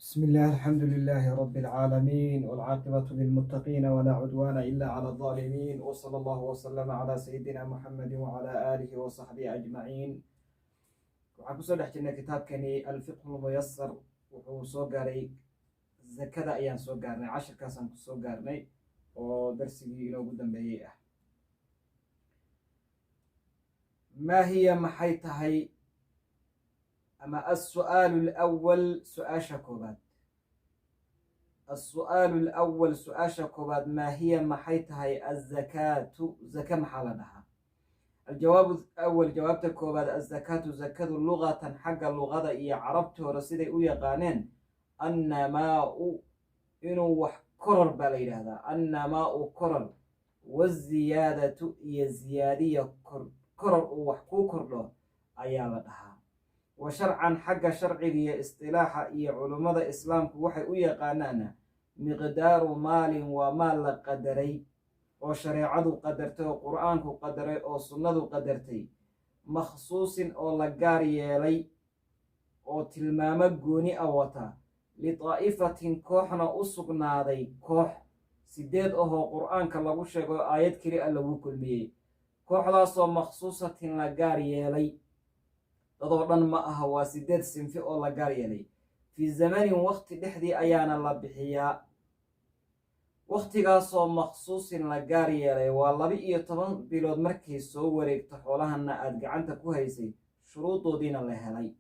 بسم الله الحمد لله رب العالمين والعاقبة للمتقين ولا عدوان إلا على الظالمين وصلى الله وسلم على سيدنا محمد وعلى آله وصحبه أجمعين waxaan kusoo dhex jirnay kitaabkani alfiqhu lmuyasar wuxuu soo gaaray zakada ayaan soo gaarnay cashirkaasaan kusoo gaarnay oo darsigii inoogu dambeeyey ah maa hiya maxay tahay ama as-su'aalu al-awwal su-aasha koobaad as-su'aalu al-awwal su-aasha koobaad maa hiya maxay tahay az-zakaatu zaka maxaa la dhahaa الجواب الأول جوابت كوباد الزكاة زكاة لغة حق اللغة إيا عربت ورسيدي أو يقانين النماء إنو كرر بالي هذا النماء كرر والزيادة إيا زيادية كرر وحكو كرر أيالتها وشرعا حق شرعي إيا اصطلاحا إيا علماء إسلام وحي أو يقانانا مقدار مال ومال قدري oo shareecadu qadartay oo qur-aanku qadaray oo sunnadu qadartay makhsuusin oo la gaar yeelay oo tilmaamo gooni ah wata litaa'ifatin kooxna u sugnaaday koox sideed ahoo qur-aanka lagu sheego aayad keli a lagu kulmiyey kooxdaasoo makhsuusatin la gaar yeelay dadoo dhan ma aha waa sideed sinfi oo la gaar yeelay fii zamanin waqti dhexdii ayaana la bixiyaa waqtigaasoo makhsuusin la gaar yeelay waa 12 bilood markay soo wareegto xoolahana aad gacanta ku haysay shuruudoodiina la helay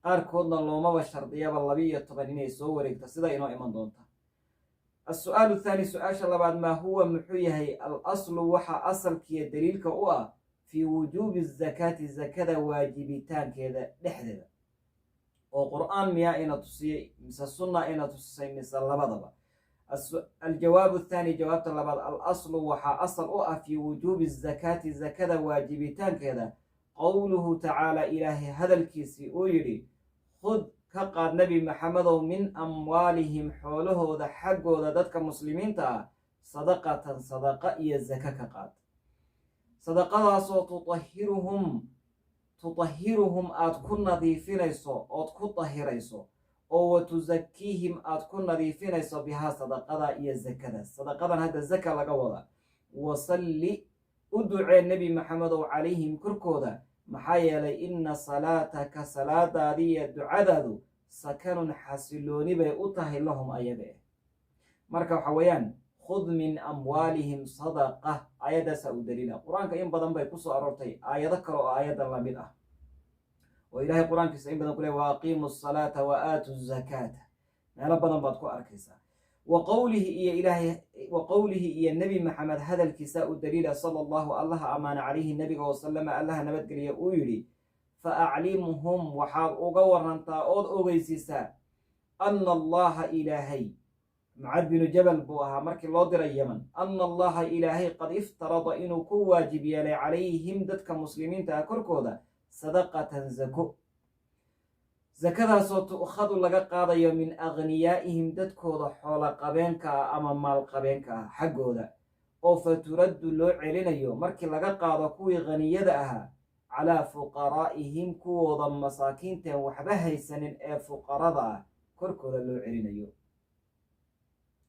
qaarkoodna loomaba shardiyaba 12 inay soo wareegto sida inoo iman doonta as-su'aalu thani su-aasha labaad maa huwa muxuu yahay al-aslu waxa asalkiiyo daliilka u ah fii wujuubi zakaati zakada waajibitaankeeda dhexdeeda oo qur-aan miyaa ina tusiyey mise sunna ina tusisay mise labadaba الجواب الثاني جواب طلبات الأصل وحا أصل في وجوب الزكاة زكاة واجبتان كذا قوله تعالى إلهي هذا الكيسي أيري خذ كقاد نبي محمد من أموالهم حوله ذا حق ذا دتك مسلمين تا صدقة صدقة إيا الزكاة كقاد صدقة تطهرهم أتكون نظيفين يسو أتكون طهيريسو oo tuzakiihim aad ku nadiifinayso bihaa sadaqada iyo zakada sadaqadan hadda zaka laga wada wasalli u ducee nebi maxamedow calayhim korkooda maxaa yeelay inna salaataka salaadaadii iyo ducadaadu sakanun xasilooni bay u tahay lahum ayaga marka waxa weeyaan khud min amwaalihim sadaqa aayaddaasa u daliila qur-aanka in badan bay kusoo aroortay aayado kale oo aayaddan la mid ah وإلهي القرآن في سعين بدن كله وأقيموا الصلاة وآتوا الزكاة ما بدن بدكو أركيسا وقوله إيا النبي محمد هذا الكساء الدليل صلى الله أمان عليه النبي وسلم الله نبت قليا أولي فأعلمهم وحال أغورنا تاؤد أغيسيسا أن الله إلهي معد بن جبل بوها مرك الله در اليمن أن الله إلهي قد افترض إنه كو واجب يلي عليهم دتك مسلمين تأكركودا صدقة زكو زكاة صوت أخذ لغا قاضي من أغنيائهم ددكودا حول قبينك أما مال قبينك حقودا أو فترد لو علينيو مركي لغا قاضي كوي غنيدها على فقرائهم كوضا مساكين وحبها سنين فقراء كركودا لو علينيو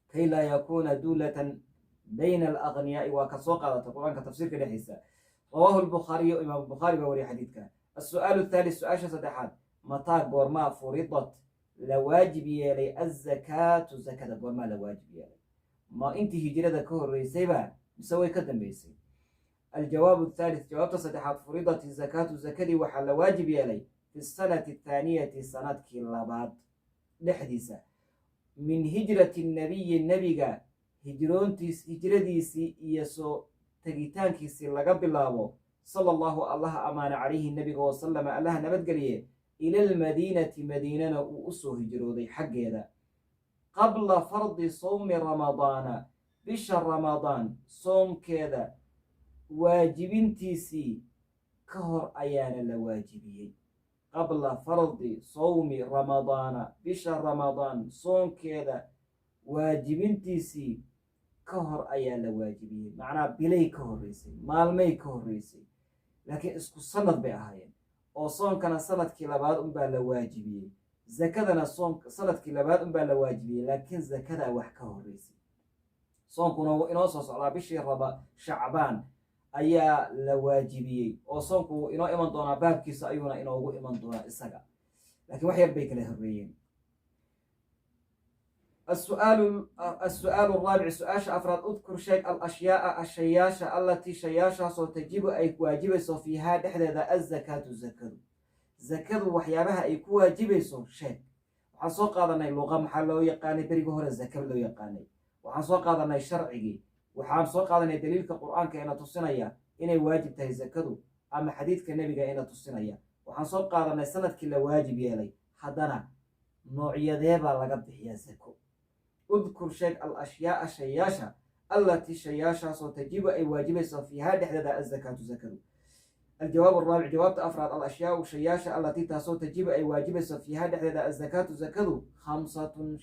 كي لا يكون دولة بين الأغنياء وكسوقة القرآن كتفسير كده حسا رواه البخاري إمام البخاري بوري حديثك السؤال الثالث سؤال صدحات متى بورما فرضت لواجب يلي الزكاة زكاة بورما لواجب يلي ما انت هجرة كهر ريسيبا مسوي كدن بيسي الجواب الثالث جواب صدحات فرضت الزكاة زكاة وحل واجب يلي في السنة الثانية سنة كلابات لحديثة من هجرة النبي هجرتيسي يسو تجيتانكيسي لقب الله صلى الله أمان عليه النبي وسلم الله نبت قليه إلى المدينة مدينة وأسو هجرودي حق هذا قبل فرض صوم رمضان بشهر رمضان صوم كذا واجبين تيسي كهر أيانا لواجبيين قبل فرض صوم رمضان بشهر رمضان صوم كذا واجبين تيسي كهر أيان لواجبين معناه بلي كهر ريسي مالمي كهر ريسي لكن اسكو سند بأهاين oo soonkana sanadkii labaad unbaa la waajibiyey zakadana soonka sanadkii labaad unbaa la waajibiyey laakiin zakadaa wax ka horreysay soonkuna inoo soo socdaa bishii shacbaan ayaa la waajibiyey oo soonku inoo iman doonaa baabkiisa ayuuna inoogu iman doonaa isaga laakiin wax yar bay kala horreeyeen السؤال الرابع سؤال أفراد أذكر شيء الأشياء الشياشة التي شياشة تجب أي واجب فيها دحدة الزكاة زكاة وحيابها أي واجب شيء وحنسوق هذا اللغة محله يقاني بريقه هنا الزكاة لو يقاني وحنسوق هذا الشرعي وحنسوق هذا دليل كقرآن كأنه تصنيا إنه واجب تهي زكاة أما حديث كالنبي كأنه تصنيا وحنسوق هذا السنة كله واجب يلي حدنا نوعية ذيبا لقد هي زكاة اذكر شيء الأشياء الشياشة التي شياشة تجب أي واجب فيها دحدة الزكاة زكاة الجواب الرابع جواب أفراد الأشياء الشياشة التي تجب أي واجب فيها دحدة الزكاة زكاة 5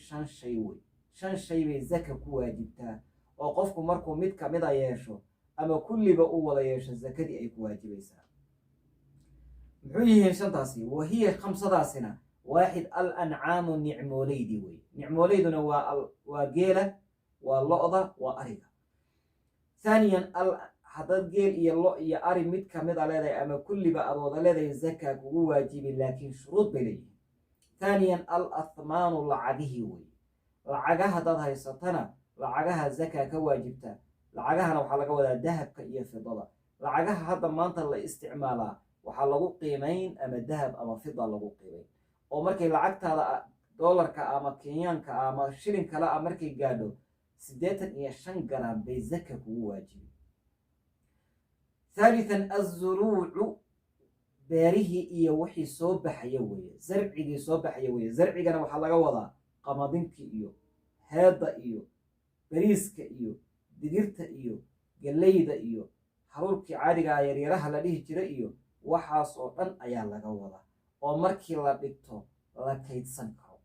شن شيء زكاة واجبتها وقفكم مركم مدك مدى ياشو أما كل بقوة ولا ياش الزكاة أي واجب محويه شنطاسي وهي 5 سنة 1 الأنعام النعموليد نعموليدنا وجيلة واللقطة وأريقة ثانيا حدد جيل يا أري مد كمد على ذي أما كل بقى وضع لذي الزكاة واجب لكن شروط بليه ثانيا الأثمان العجه العجها ضدها السطنة العجها الزكاة كواجبتها العجها لو حلقة ولا ذهب كأي في ضلع العجها هذا منطق الاستعمالها وحلقوا قيمين أما الذهب أما فضة لقوا قيمين oo markay lacagtaada dollarka ama kenyaanka ama shilinka la markay gaadho 85 gram bay zaka kugu waajibi ثالثا الزروع beerihi iyo wixii soo baxaya weeye zarcigii soo baxaya weeye zarcigana waxa laga wadaa qamadinki iyo heeda iyo bariiska iyo digirta iyo galeyda iyo haruurkii caadiga yaryaraha la dhihi jiray iyo waxaas oo dhan ayaa laga wadaa oo markii la dhigto la kaydsan karo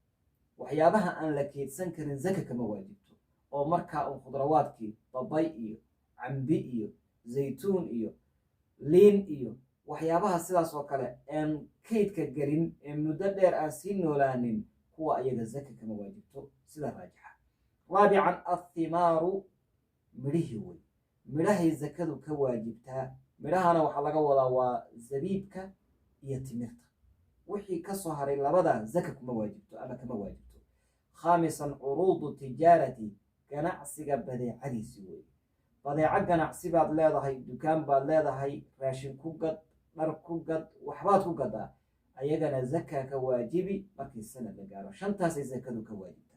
waxyaabaha aan la kaydsan karin zaka kama waajibto oo markaa khudrawaadkii babay iyo cambi iyo zaytuun iyo liin iyo waxyaabaha sidaas oo kale aan kaydka galin ee muddo dheer aan sii noolaanin kuwa ayaga zaka kama waajibto sida raajixa raabican athimaaru midhihi way midhahay zakadu ka waajibtaa midhahana waxaa laga wadaa waa zabiibka iyo timirta wixii ka soo haray labada zaka kuma waajibto ama kama waajibto khamisan uruudu tijaarati ganacsiga badeecadiisi way badeeco ganacsi baad leedahay dukaan baad leedahay raashin ku gad dhar ku gad waxbaad ku gadaa ayagana zaka ka waajibi markii sanad la gaaro shantaasay zakadu ka waajibtaa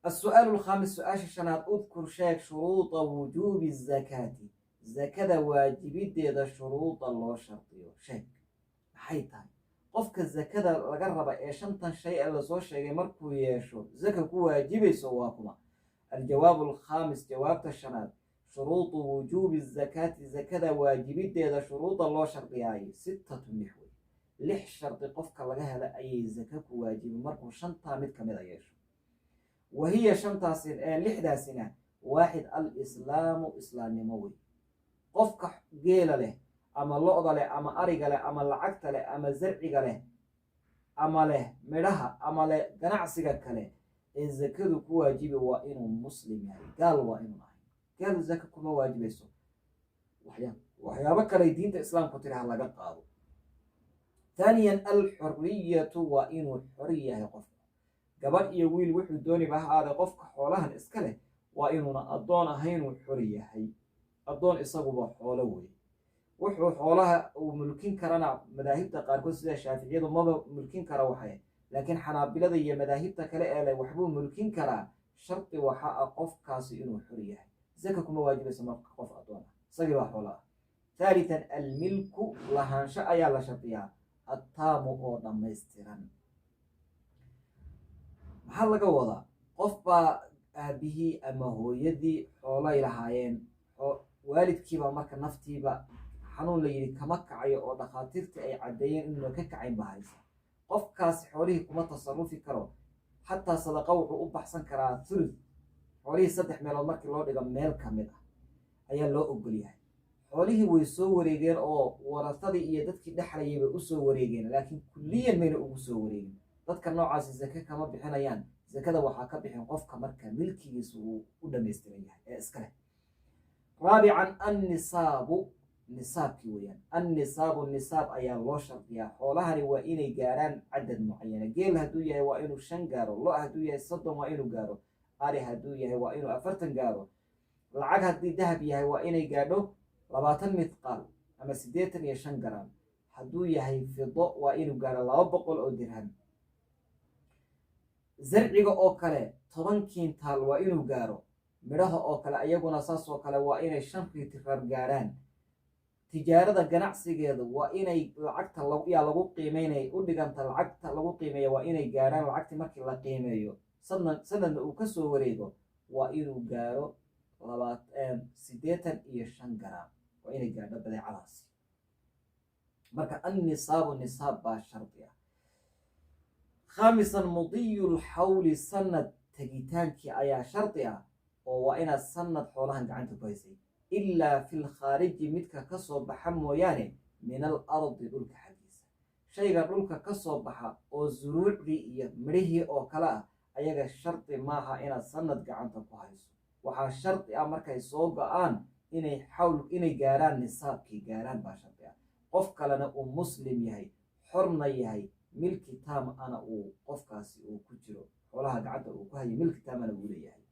السؤال الخامس سؤال الشناد اذكر شيء شروط وجوب الزكاة زكاة واجبية ذا شروط الله شرطيه شيء حيتان قفك الزكاة لقرب شنطا شيء اللي صور شيء مركو يشو زكاة واجبي سواكما الجواب الخامس جواب الشناد شروط وجوب الزكاة زكاة واجبية ذا شروط الله شرطيه 6 نحوي لح شرط قفك لقاها لأي زكاة واجبي مركو شنطا متكمل يشو وهي شنطة لحدة سنة 1 الإسلام إسلام نموي قفك جيل له أما اللقضة له أما أرق له أما العقد له أما الزرع له أما له مرها أما له جنعسك له الزكاة كواجب وإنه مسلم يعني قال وإنه قالوا الزكاة كما واجب يسوع وحيا بكر دين الإسلام كتير على قطعه ثانيا الحرية وإنه الحرية يقف gabadh iyo wiil wuxuu dooni baa aada qofka xoolahan iska leh waa inuuna adoon ahayn uu xor yahay adoon isaguba xoolo weey wuxuu xoolaha uu mulkin karana madaahibta qaarkood sida shaafiiciyadu maba mulkin kara waxay laakiin xanaabilada iyo madaahibta kale ee leh waxbuu mulkin karaa sharti waxa qofkaasi inuu xor yahay zaka kuma waajibayso marka qof adoon isagii baa xoolaha ثالثا الملك lahaansho ayaa la shartiyaa attaamu oo dhammaystiran maxaa laga wadaa qof baa aabihii ama hooyadii xoolay lahaayeen waalidkiiba marka naftiiba xanuun la yidhi kama kacayo oo dhakhaatiirtii ay caddeeyeen inuuna ka kacayn baa haysa qofkaasi xoolihii kuma tasarufi karo xataa sadaqa wuxuu u baxsan karaa thuluth xoolihii 3 meelood markii loo dhigo meel ka mid ah ayaa loo ogol yahay xoolihii way soo wareegeen oo warasadii iyo dadkii dhexlayay bay usoo wareegeen, laakiin kulliyan mayna ugu soo wareegin. dadka noocaasi zake kama bixinayaan. zakada waxaa ka bixin qofka marka milkigiisu uu u dhamaystiran yahay ee iska leh. raabican annisaabu, nisaabkii weyaan. annisaabu, nisaab ayaa loo shardiyaa. xoolahani waa inay gaaraan cadad mucayana. geel hadduu yahay waa inuu 5 gaaro, lo hadduu yahay 30 waa inuu gaaro, ari hadduu yahay waa inuu 40 gaaro, lacag haddii dahab yahay waa inay gaadho 20 mithqaal ama 85 garam, hadduu yahay fido waa inuu gaaro 200 oo dirham. zarciga oo kale 10 kintaal waa inuu gaaro. midhaha oo kale ayaguna saas oo kale waa inay 5 litir gaaraan. tijaarada ganacsigeeda waa inay lacagta yaa lagu qiimeynaya u dhiganta lacagta lagu qiimeeya waa inay gaaraan. lacagtii markii la qiimeeyo sanadna uu kasoo wareego waa inuu gaaro 85 garam, waa inay gaadho badeecadaasi. marka annisaabu, nisaab baa shardi ah. khaamisan mudiyu lxawli, sanad tegitaankii ayaa shardi ah, oo waa inaad sanad xoolahan gacanta ku haysay. ilaa fi lkhaariji, midka kasoo baxa mooyaane, min al ardi, dhulka xaggiisa. shayga dhulka kasoo baxa oo zuruucdii iyo midhihii oo kale ah, ayaga shardi maaha inaad sanad gacanta ku hayso. waxaa shardi ah markay soo go-aan inay gaaraan nisaabkii gaaraan baa shardi ah. qof kalena uu muslim yahay, xorna yahay, milki taam ana uu qofkaasi uu ku jiro, xoolaha gacanta uu ku hayo milki taamana uu leeyahay.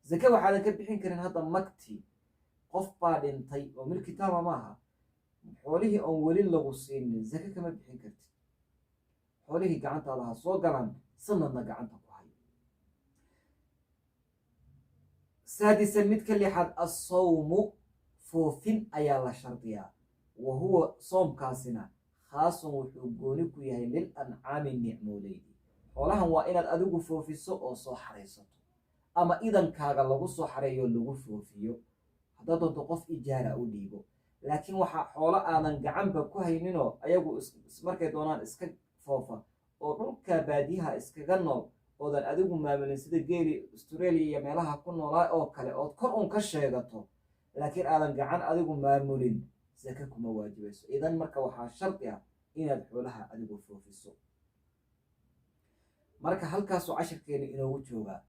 zake waxaadan ka bixin karin hadda magti. qof baa dhintay oo milki taama maaha, xoolihii oon weli lagu siinin zake kama bixin kartid. xoolihii gacantaada ha soo galaan, sanadna gacanta ku hayo. saadisan midka lixaad assawmu, foofin ayaa la shardiyaa. wa huwa soomkaasina khaasun wuxuu gooni ku yahay lil ancaami, nicmooleydi. xoolahan waa inaad adigu foofiso oo soo xaraysato, ama idankaaga lagu soo xareeyo lagu foofiyo, haddaad doonto qof ijaara u dhiibo. laakiin waxaa xoolo aadan gacanba ku hayninoo ayagu markay doonaan iska foofa oo dhulka baadiyaha iskaga nool, oodan adigu maamulin, sida geeli australia iyo meelaha ku noolaa oo kale, ood kor un ka sheegato laakiin aadan gacan adigu maamulin, zake kuma waajibayso. idan marka waxaa shardi ah inaad xoolaha adigu foofiso. marka halkaasuu cashirkeenu inoogu joogaa.